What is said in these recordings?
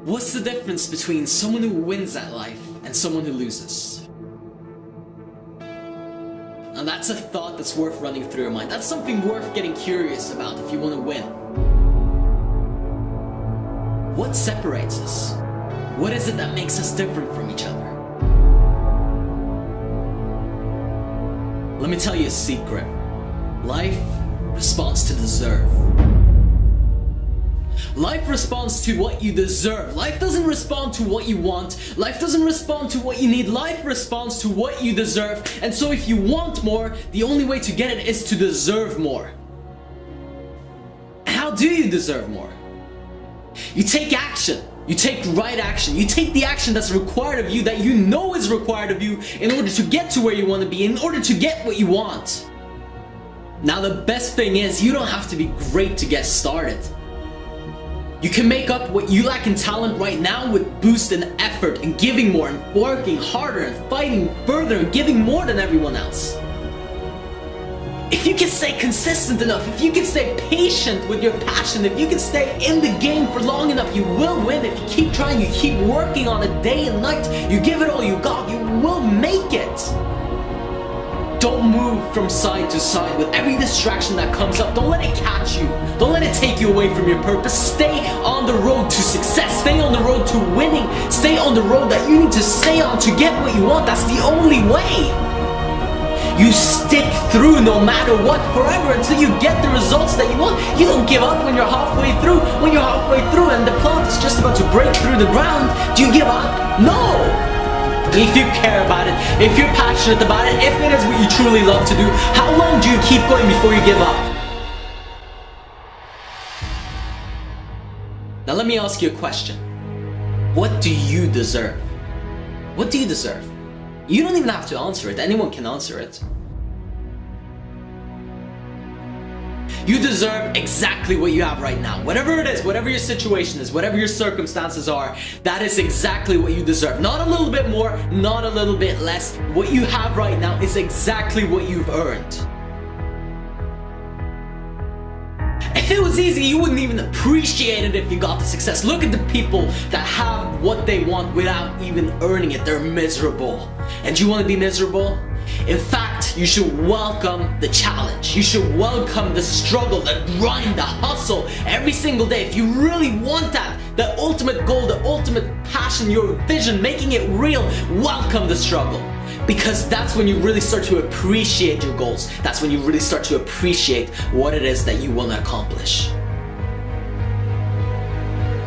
What's the difference between someone who wins at life and someone who loses? Now that's a thought that's worth running through your mind. That's something worth getting curious about if you want to win. What separates us? What is it that makes us different from each other? Let me tell you a secret. Life responds to deserve. Life responds to what you deserve. Life doesn't respond to what you want. Life doesn't respond to what you need. Life responds to what you deserve. And so if you want more, the only way to get it is to deserve more. How do you deserve more? You take action. You take right action. You take the action that's required of you, that you know is required of you in order to get to where you want to be, in order to get what you want. Now the best thing is, you don't have to be great to get started. You can make up what you lack in talent right now with boost in effort and giving more and working harder and fighting further and giving more than everyone else. If you can stay consistent enough, if you can stay patient with your passion, if you can stay in the game for long enough, you will win. If you keep trying, you keep working on it day and night, you give it all you got, you will make it. Don't move from side to side with every distraction that comes up. Don't let it catch you. Don't let it take you away from your purpose. Stay on the road to success. Stay on the road to winning. Stay on the road that you need to stay on to get what you want. That's the only way. You stick through no matter what forever until you get the results that you want. You don't give up when you're halfway through. When you're halfway through and the plant is just about to break through the ground, do you give up? No! If you care about it, if you're passionate about it, if it is what you truly love to do, how long do you keep going before you give up? Now let me ask you a question. What do you deserve? What do you deserve? You don't even have to answer it. Anyone can answer it. You deserve exactly what you have right now. Whatever it is, whatever your situation is, whatever your circumstances are, that is exactly what you deserve. Not a little bit more, not a little bit less. What you have right now is exactly what you've earned. If it was easy, you wouldn't even appreciate it if you got the success. Look at the people that have what they want without even earning it. They're miserable. And do you want to be miserable? In fact, you should welcome the challenge. You should welcome the struggle, the grind, the hustle every single day. If you really want that, the ultimate goal, the ultimate passion, your vision, making it real, welcome the struggle. Because that's when you really start to appreciate your goals. That's when you really start to appreciate what it is that you want to accomplish.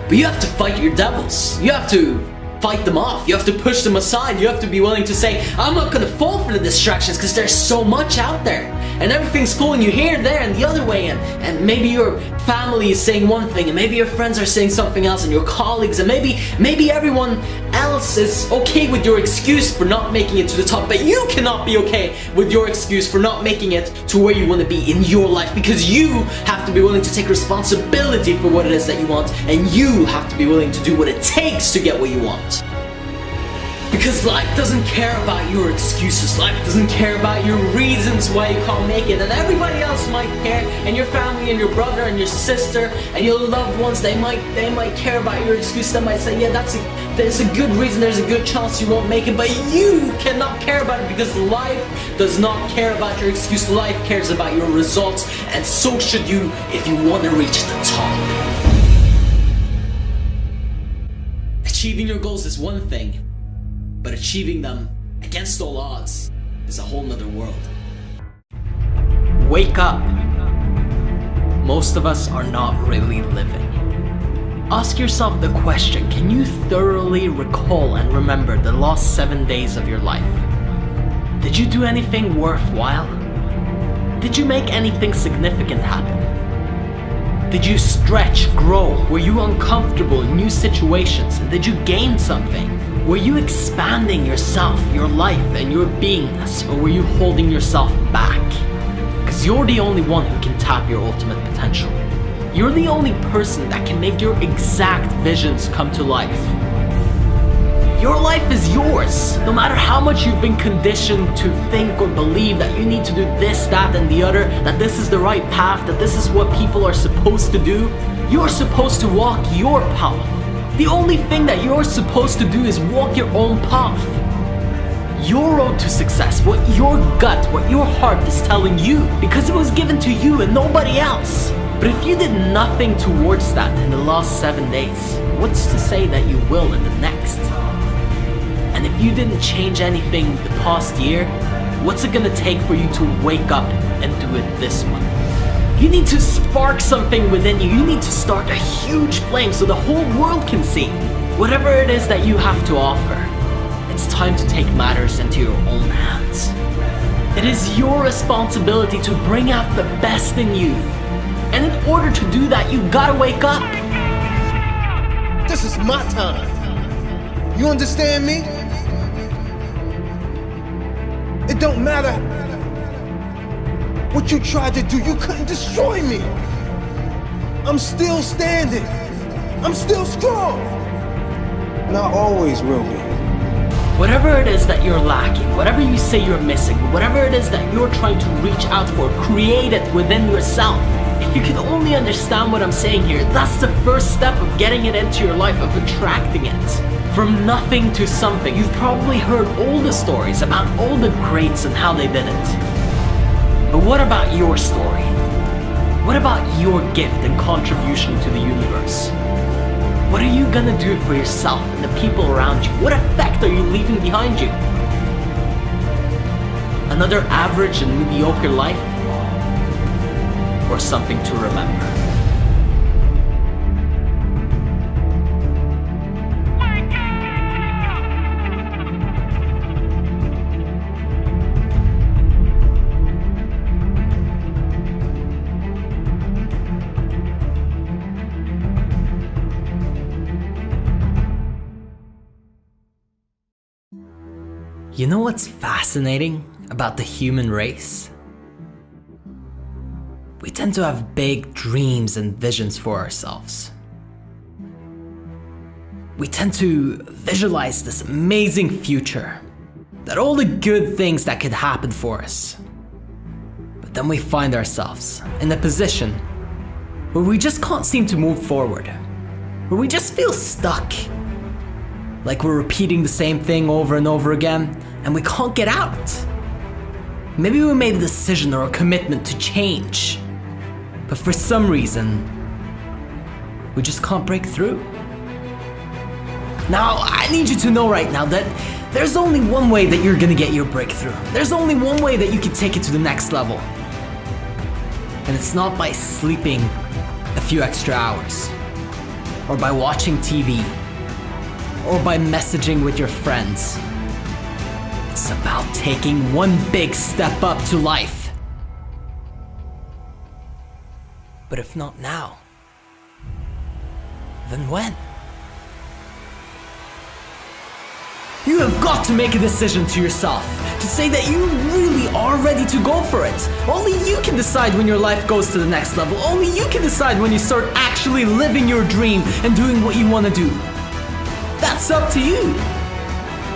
But you have to fight your devils. You have to fight them off. You have to push them aside. You have to be willing to say, I'm not going to fall for the distractions because there's so much out there. And everything's pulling you here, there, and the other way. And maybe your family is saying one thing, and maybe your friends are saying something else, and your colleagues, and maybe everyone else is okay with your excuse for not making it to the top, but you cannot be okay with your excuse for not making it to where you want to be in your life, because you have to be willing to take responsibility for what it is that you want, and you have to be willing to do what it takes to get what you want. Because life doesn't care about your excuses. Life doesn't care about your reasons why you can't make it. And everybody else might care, and your family and your brother and your sister and your loved ones, they might care about your excuse. They might say, yeah, there's a good reason, there's a good chance you won't make it, but you cannot care about it because life does not care about your excuse. Life cares about your results, and so should you if you want to reach the top. Achieving your goals is one thing, but achieving them against all odds is a whole nother world. Wake up. Most of us are not really living. Ask yourself the question, can you thoroughly recall and remember the last 7 days of your life? Did you do anything worthwhile? Did you make anything significant happen? Did you stretch, grow? Were you uncomfortable in new situations? And did you gain something? Were you expanding yourself, your life, and your beingness, or were you holding yourself back? Because you're the only one who can tap your ultimate potential. You're the only person that can make your exact visions come to life. Your life is yours. No matter how much you've been conditioned to think or believe that you need to do this, that, and the other, that this is the right path, that this is what people are supposed to do, you're supposed to walk your path. The only thing that you're supposed to do is walk your own path. Your road to success, what your gut, what your heart is telling you, because it was given to you and nobody else. But if you did nothing towards that in the last 7 days, what's to say that you will in the next? And if you didn't change anything the past year, what's it gonna take for you to wake up and do it this month? You need to spark something within you. You need to start a huge flame so the whole world can see. Whatever it is that you have to offer, it's time to take matters into your own hands. It is your responsibility to bring out the best in you. And in order to do that, you gotta wake up. This is my time. You understand me? It don't matter what you tried to do. You couldn't destroy me. I'm still standing. I'm still strong. And I always will be. Whatever it is that you're lacking, whatever you say you're missing, whatever it is that you're trying to reach out for, create it within yourself. If you can only understand what I'm saying here, that's the first step of getting it into your life, of attracting it. From nothing to something. You've probably heard all the stories about all the greats and how they did it. But what about your story? What about your gift and contribution to the universe? What are you gonna do for yourself and the people around you? What effect are you leaving behind you? Another average and mediocre life? Or something to remember? You know what's fascinating about the human race? We tend to have big dreams and visions for ourselves. We tend to visualize this amazing future, that all the good things that could happen for us. But then we find ourselves in a position where we just can't seem to move forward, where we just feel stuck. Like we're repeating the same thing over and over again, and we can't get out. Maybe we made a decision or a commitment to change, but for some reason, we just can't break through. Now, I need you to know right now that there's only one way that you're gonna get your breakthrough. There's only one way that you can take it to the next level. And it's not by sleeping a few extra hours, or by watching TV, or by messaging with your friends. It's about taking one big step up to life. But if not now, then when? You have got to make a decision to yourself, to say that you really are ready to go for it. Only you can decide when your life goes to the next level. Only you can decide when you start actually living your dream and doing what you want to do. That's up to you.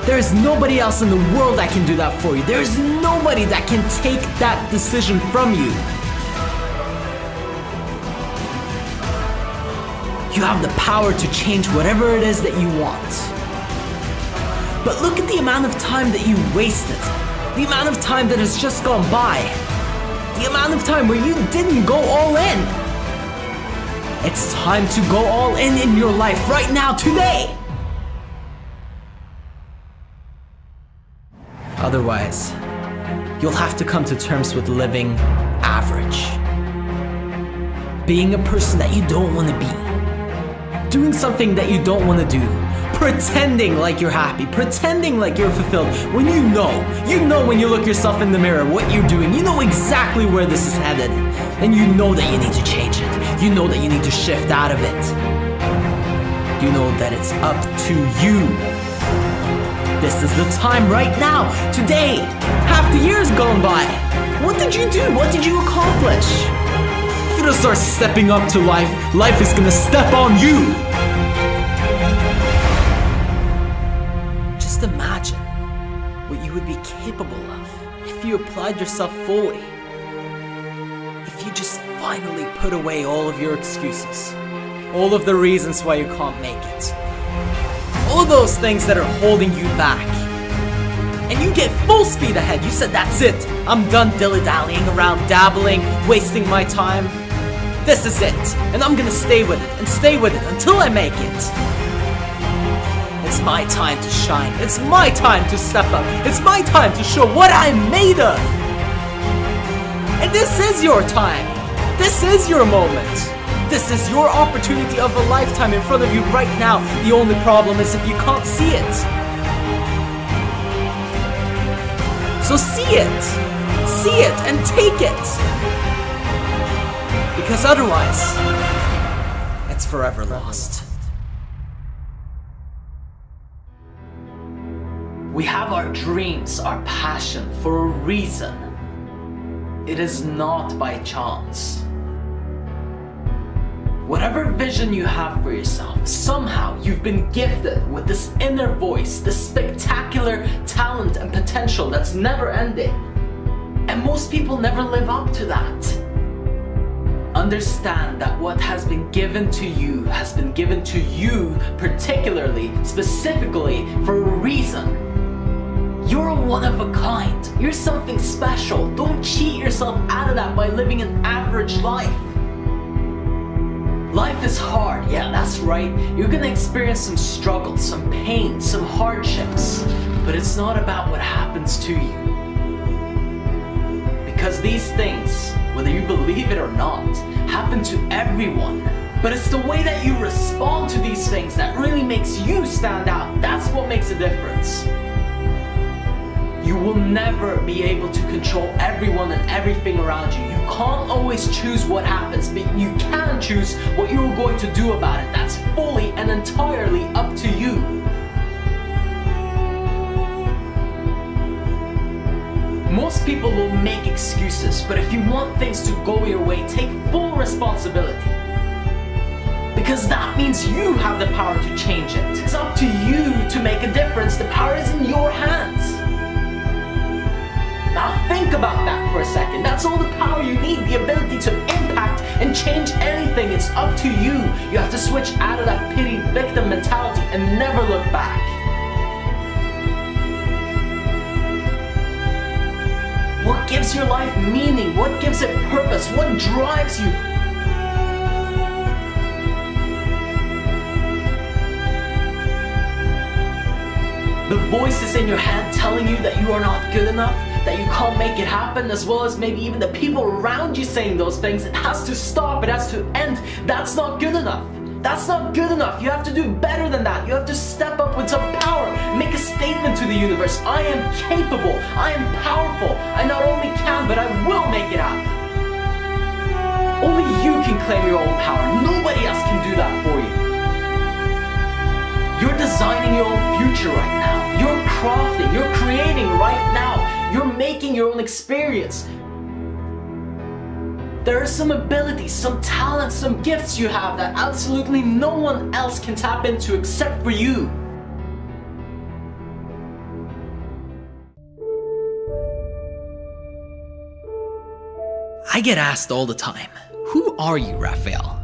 There is nobody else in the world that can do that for you. There is nobody that can take that decision from you. You have the power to change whatever it is that you want. But look at the amount of time that you wasted. The amount of time that has just gone by. The amount of time where you didn't go all in. It's time to go all in your life right now, today. Otherwise, you'll have to come to terms with living average. Being a person that you don't want to be. Doing something that you don't want to do. Pretending like you're happy. Pretending like you're fulfilled. When you know when you look yourself in the mirror what you're doing. You know exactly where this is headed. And you know that you need to change it. You know that you need to shift out of it. You know that it's up to you. This is the time right now, today. Half the year's gone by. What did you do? What did you accomplish? If you don't start stepping up to life, life is gonna step on you. Just imagine what you would be capable of if you applied yourself fully. If you just finally put away all of your excuses, all of the reasons why you can't make it. All of those things that are holding you back. And you get full speed ahead. You said, that's it. I'm done dilly-dallying around, dabbling, wasting my time. This is it. And I'm gonna stay with it and stay with it until I make it. It's my time to shine. It's my time to step up. It's my time to show what I'm made of. And this is your time. This is your moment. This is your opportunity of a lifetime in front of you right now. The only problem is if you can't see it. So see it and take it. Because otherwise, it's forever lost. We have our dreams, our passion for a reason. It is not by chance. Whatever vision you have for yourself, somehow you've been gifted with this inner voice, this spectacular talent and potential that's never ending. And most people never live up to that. Understand that what has been given to you has been given to you particularly, specifically, for a reason. You're one of a kind. You're something special. Don't cheat yourself out of that by living an average life. Life is hard, yeah, that's right. You're gonna experience some struggles, some pain, some hardships. But it's not about what happens to you. Because these things, whether you believe it or not, happen to everyone. But it's the way that you respond to these things that really makes you stand out. That's what makes a difference. You will never be able to control everyone and everything around you. You can't always choose what happens, but you can choose what you're going to do about it. That's fully and entirely up to you. Most people will make excuses, but if you want things to go your way, take full responsibility. Because that means you have the power to change it. It's up to you to make a difference. The power is in your hands. Now think about that for a second. That's all the power you need, the ability to impact and change anything. It's up to you. You have to switch out of that pity victim mentality and never look back. What gives your life meaning? What gives it purpose? What drives you? The voices in your head telling you that you are not good enough, that you can't make it happen, as well as maybe even the people around you saying those things. It has to stop, it has to end. That's not good enough. That's not good enough. You have to do better than that. You have to step up with some power. Make a statement to the universe. I am capable. I am powerful. I not only can, but I will make it happen. Only you can claim your own power. Nobody else can do that for you. You're designing your own future right now. You're crafting, you're creating right now. You're making your own experience. There are some abilities, some talents, some gifts you have that absolutely no one else can tap into except for you. I get asked all the time, who are you, Rafael?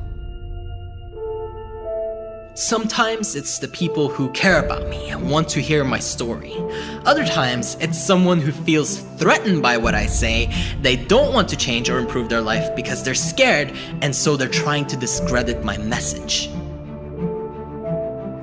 Sometimes it's the people who care about me and want to hear my story. Other times, it's someone who feels threatened by what I say. They don't want to change or improve their life because they're scared, and so they're trying to discredit my message.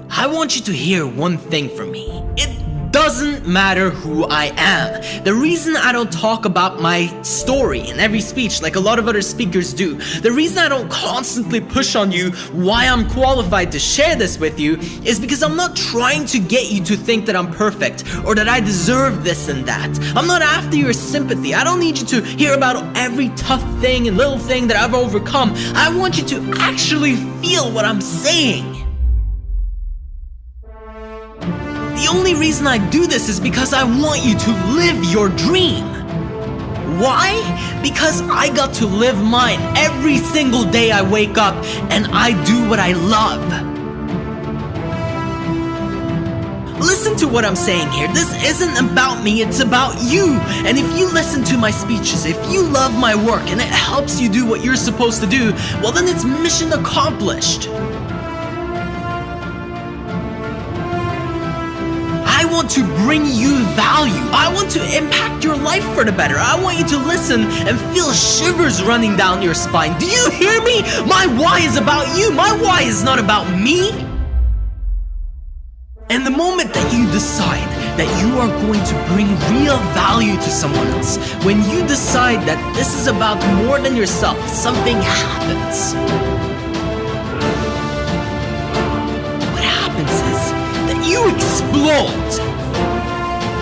I want you to hear one thing from me. It doesn't matter who I am. The reason I don't talk about my story in every speech like a lot of other speakers do, the reason I don't constantly push on you why I'm qualified to share this with you, is because I'm not trying to get you to think that I'm perfect or that I deserve this and that. I'm not after your sympathy. I don't need you to hear about every tough thing and little thing that I've overcome. I want you to actually feel what I'm saying. The only reason I do this is because I want you to live your dream. Why? Because I got to live mine every single day I wake up, and I do what I love. Listen to what I'm saying here. This isn't about me, it's about you. And if you listen to my speeches, if you love my work and it helps you do what you're supposed to do, well then it's mission accomplished. want to bring you value. I want to impact your life for the better. I want you to listen and feel shivers running down your spine. Do you hear me? My why is about you. My why is not about me. And the moment that you decide that you are going to bring real value to someone else, when you decide that this is about more than yourself, something happens. What happens is that you explode.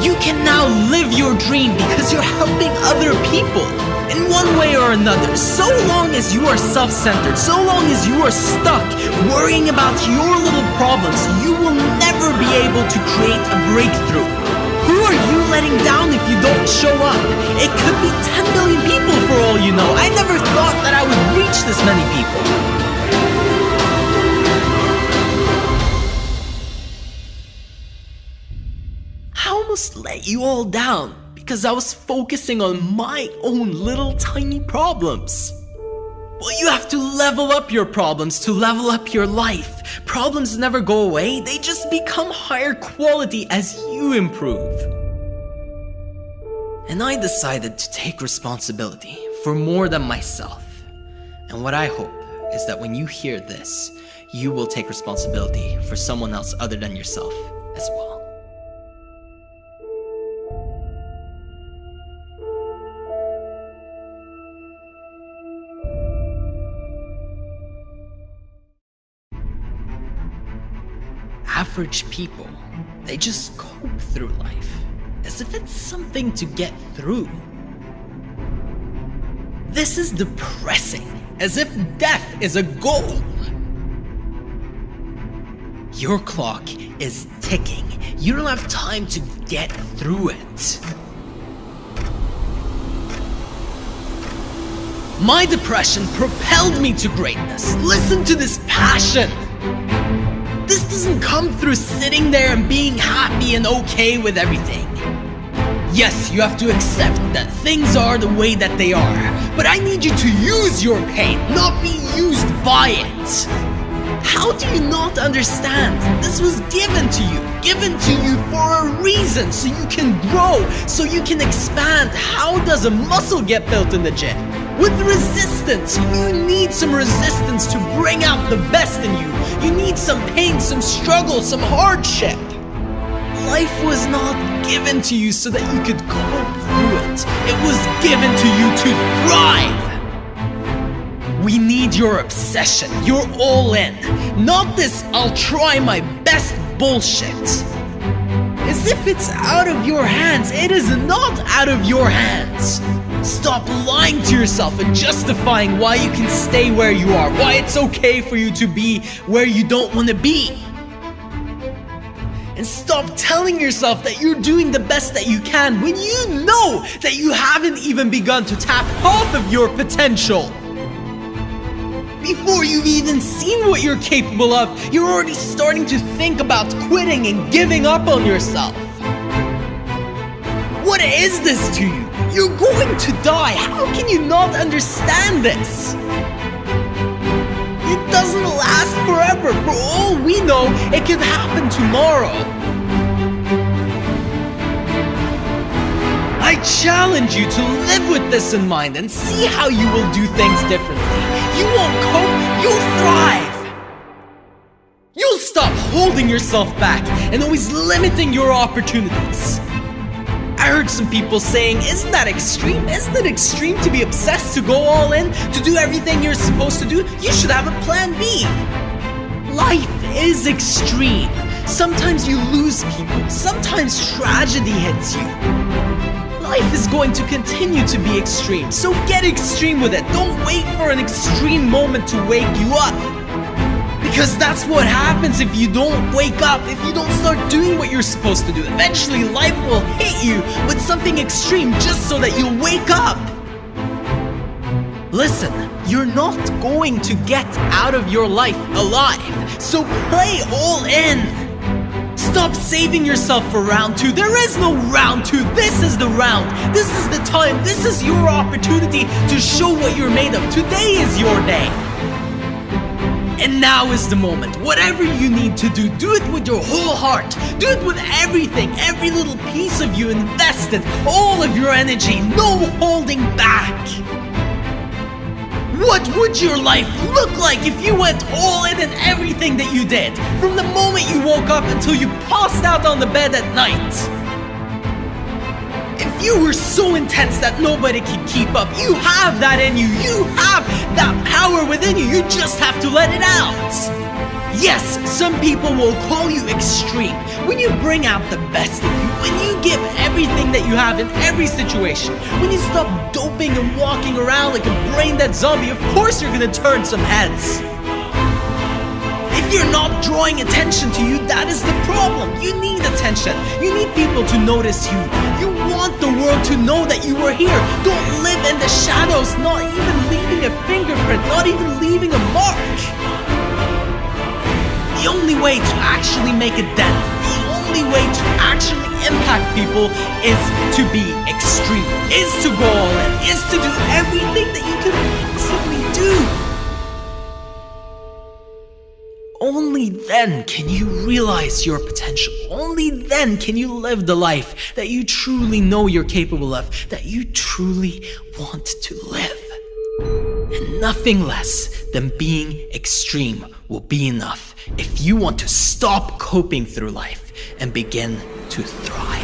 You can now live your dream because you're helping other people in one way or another. So long as you are self-centered, so long as you are stuck worrying about your little problems, you will never be able to create a breakthrough. Who are you letting down if you don't show up? It could be 10 million people for all you know. I never thought that I would reach this many people. I almost let you all down because I was focusing on my own little tiny problems. Well, you have to level up your problems to level up your life. Problems never go away, they just become higher quality as you improve. And I decided to take responsibility for more than myself. And what I hope is that when you hear this, you will take responsibility for someone else other than yourself as well. Average people, they just cope through life as if it's something to get through. This is depressing, as if death is a goal. Your clock is ticking. You don't have time to get through it. My depression propelled me to greatness. Listen to this passion. This doesn't come through sitting there and being happy and okay with everything. Yes, you have to accept that things are the way that they are, but I need you to use your pain, not be used by it. How do you not understand? This was given to you for a reason, so you can grow, so you can expand. How does a muscle get built in the gym? With resistance. You need some resistance to bring out the best in you. You need some pain, some struggle, some hardship. Life was not given to you so that you could cope through it. It was given to you to thrive. We need your obsession, your all in. Not this I'll try my best bullshit. As if it's out of your hands. It is not out of your hands. Stop lying to yourself and justifying why you can stay where you are, why it's okay for you to be where you don't want to be. And stop telling yourself that you're doing the best that you can when you know that you haven't even begun to tap half of your potential. Before you've even seen what you're capable of, you're already starting to think about quitting and giving up on yourself. What is this to you? You're going to die. How can you not understand this? It doesn't last forever. For all we know, it could happen tomorrow. I challenge you to live with this in mind and see how you will do things differently. You won't cope, you'll thrive. You'll stop holding yourself back and always limiting your opportunities. I heard some people saying, isn't that extreme? Isn't it extreme to be obsessed, to go all in, to do everything you're supposed to do? You should have a plan B. Life is extreme. Sometimes you lose people. Sometimes tragedy hits you. Life is going to continue to be extreme, so get extreme with it. Don't wait for an extreme moment to wake you up. Because that's what happens if you don't wake up, if you don't start doing what you're supposed to do. Eventually, life will hit you with something extreme just so that you'll wake up. Listen, you're not going to get out of your life alive, so play all in. Stop saving yourself for round 2. There is no round 2. This is the round. This is the time. This is your opportunity to show what you're made of. Today is your day. And now is the moment. Whatever you need to do it with your whole heart. Do it with everything, every little piece of you invested, all of your energy, no holding back. What would your life look like if you went all in everything that you did? From the moment you woke up until you passed out on the bed at night. If you were so intense that nobody can keep up, you have that in you. You have that power within you. You just have to let it out. Yes, some people will call you extreme. When you bring out the best in you, when you give everything that you have in every situation, when you stop doping and walking around like a brain-dead zombie, of course you're gonna turn some heads. If you're not drawing attention to you, that is the problem. You need attention. You need people to notice you. You want the world to know that you are here. Don't live in the shadows, not even leaving a fingerprint, not even leaving a mark. The only way to actually make a dent, the only way to actually impact people is to be extreme, is to go all in, is to do everything that you can possibly do. Only then can you realize your potential. Only then can you live the life that you truly know you're capable of, that you truly want to live. And nothing less than being extreme will be enough if you want to stop coping through life and begin to thrive.